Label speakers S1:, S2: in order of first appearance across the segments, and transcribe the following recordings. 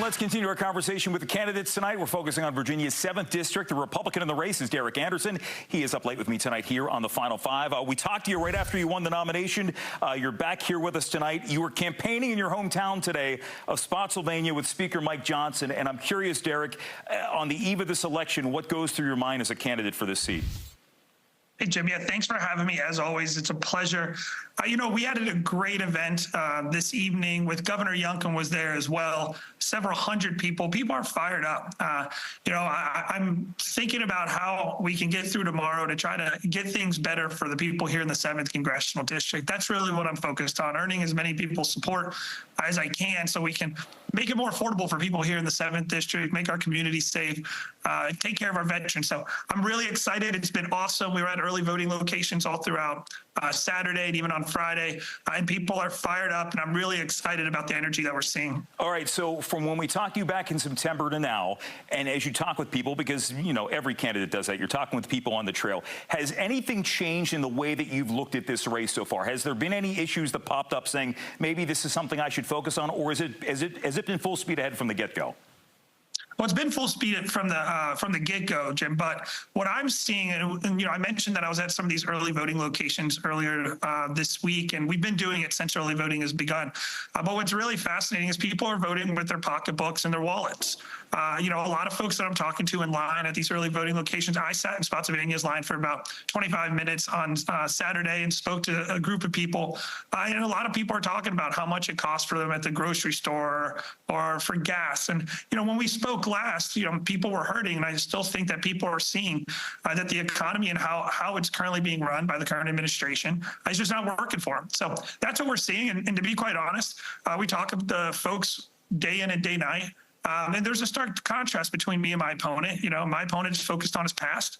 S1: let's continue our conversation with the candidates tonight. We're focusing on Virginia's 7th District. The Republican in the race is Derrick Anderson. He is up late with me tonight here on the Final Five. We talked to you right after you won the nomination. You're back here with us tonight. You were campaigning in your hometown today of Spotsylvania with Speaker Mike Johnson. And I'm curious, Derrick, on the eve of this election, what goes through your mind as a candidate for this seat?
S2: Hey, Jim. Yeah, thanks for having me. As always, it's a pleasure. We had a great event this evening with Governor Youngkin was there as well. Several hundred people. People are fired up. I'm thinking about how we can get through tomorrow to try to get things better for the people here in the 7th Congressional District. That's really what I'm focused on, earning as many people's support as I can so we can make it more affordable for people here in the 7th District, make our community safe, take care of our veterans. So I'm really excited. It's been awesome. We were at early voting locations all throughout Saturday and even on Friday, and people are fired up, and I'm really excited about the energy that we're seeing.
S1: All right, so from when we talked to you back in September to now, and as you talk with people, because, every candidate does that, you're talking with people on the trail, has anything changed in the way that you've looked at this race so far? Has there been any issues that popped up saying, maybe this is something I should focus on, or has it been full speed ahead from the get-go?
S2: Well, it's been full speed from the get-go, Jim. But what I'm seeing, and I mentioned that I was at some of these early voting locations earlier this week, and we've been doing it since early voting has begun. But what's really fascinating is people are voting with their pocketbooks and their wallets. A lot of folks that I'm talking to in line at these early voting locations, I sat in Spotsylvania's line for about 25 minutes on Saturday and spoke to a group of people. And a lot of people are talking about how much it costs for them at the grocery store or for gas. And, when we spoke last, people were hurting. And I still think that people are seeing that the economy and how it's currently being run by the current administration is just not working for them. So that's what we're seeing. And to be quite honest, we talk to the folks day in and day night. And there's a stark contrast between me and my opponent. My opponent is focused on his past.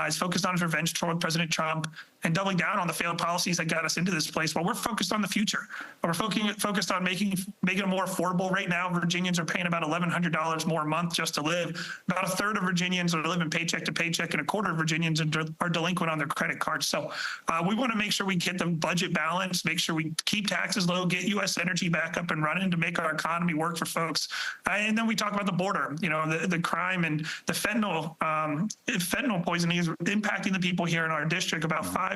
S2: He's focused on his revenge toward President Trump and doubling down on the failed policies that got us into this place. While we're focused on the future. We're focused on making it more affordable. Right now, Virginians are paying about $1,100 more a month just to live. About a third of Virginians are living paycheck to paycheck, and a quarter of Virginians are delinquent on their credit cards. So we want to make sure we get the budget balanced, make sure we keep taxes low, get U.S. energy back up and running to make our economy work for folks. And then we talk about the border, the crime and the fentanyl poisoning is impacting the people here in our district. About 5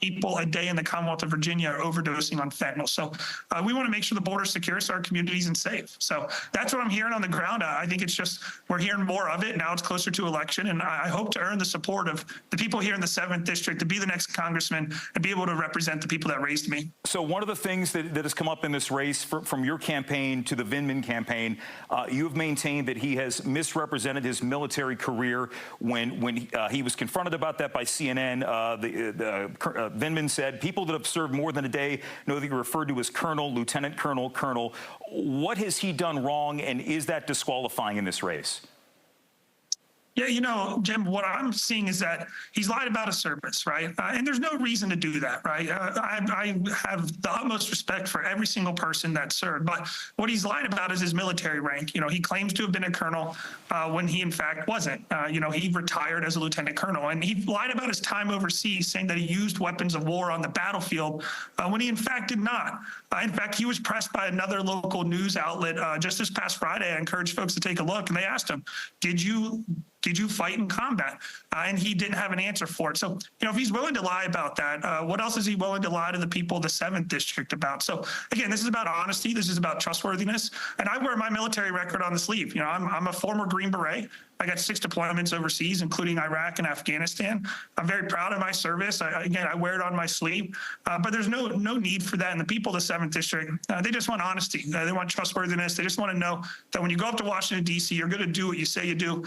S2: people a day in the Commonwealth of Virginia are overdosing on fentanyl. So we want to make sure the border is secure so our communities and safe. So that's what I'm hearing on the ground. I think it's just we're hearing more of it. Now it's closer to election, and I hope to earn the support of the people here in the 7th District to be the next congressman and be able to represent the people that raised me.
S1: So one of the things that has come up in this race from your campaign to the Vindman campaign, you have maintained that he has misrepresented his military career when he was confronted about that by CNN. Vindman said, people that have served more than a day know that you're referred to as Colonel, Lieutenant Colonel, Colonel. What has he done wrong, and is that disqualifying in this race?
S2: Yeah, Jim, what I'm seeing is that he's lied about his service, right? And there's no reason to do that, right? I have the utmost respect for every single person that served, but what he's lied about is his military rank. He claims to have been a colonel when he, in fact, wasn't. He retired as a lieutenant colonel, and he lied about his time overseas, saying that he used weapons of war on the battlefield when he, in fact, did not. In fact, he was pressed by another local news outlet just this past Friday. I encourage folks to take a look, and they asked him, did you fight in combat? And he didn't have an answer for it. So, if he's willing to lie about that, what else is he willing to lie to the people of the 7th District about? So, again, this is about honesty. This is about trustworthiness. And I wear my military record on the sleeve. I'm a former Green Beret. I got 6 deployments overseas, including Iraq and Afghanistan. I'm very proud of my service. I wear it on my sleeve. But there's no need for that. And the people of the 7th District, they just want honesty. They want trustworthiness. They just want to know that when you go up to Washington, D.C., you're going to do what you say you do.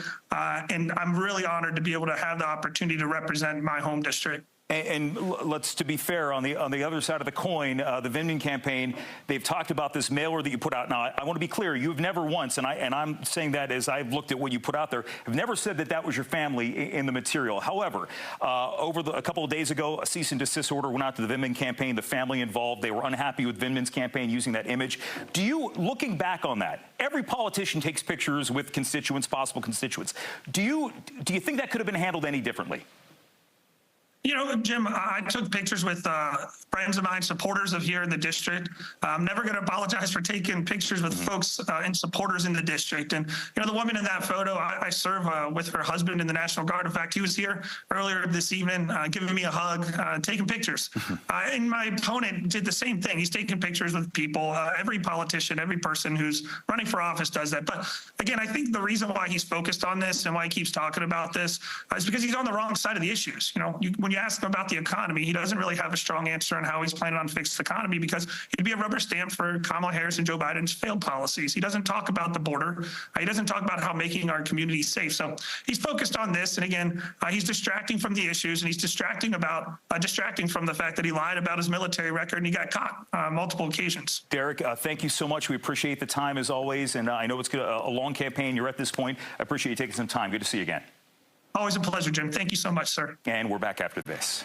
S2: And I'm really honored to be able to have the opportunity to represent my home district.
S1: And let's, to be fair, on the other side of the coin, the Vindman campaign, they've talked about this mailer that you put out. Now, I want to be clear, you've never once, and I'm saying that as I've looked at what you put out there, have never said that that was your family in the material. However, a couple of days ago, a cease and desist order went out to the Vindman campaign. The family involved, they were unhappy with Vindman's campaign using that image. Do you, looking back on that, every politician takes pictures with constituents, possible constituents. Do you think that could have been handled any differently?
S2: You know, Jim, I took pictures with friends of mine, supporters of here in the district. I'm never going to apologize for taking pictures with folks and supporters in the district. And, you know, the woman in that photo, I serve with her husband in the National Guard. In fact, he was here earlier this evening giving me a hug, taking pictures. And my opponent did the same thing. He's taking pictures with people. Every politician, every person who's running for office does that. But again, I think the reason why he's focused on this and why he keeps talking about this is because he's on the wrong side of the issues. You know, when you ask him about the economy, he doesn't really have a strong answer on how he's planning on fixing the economy because he'd be a rubber stamp for Kamala Harris and Joe Biden's failed policies. He doesn't talk about the border. He doesn't talk about how making our communities safe. So he's focused on this. And again, he's distracting from the issues, and he's distracting from the fact that he lied about his military record and he got caught multiple occasions.
S1: Derrick, thank you so much. We appreciate the time as always. And I know it's a long campaign. You're at this point. I appreciate you taking some time. Good to see you again.
S2: Always a pleasure, Jim. Thank you so much, sir.
S1: And we're back after this.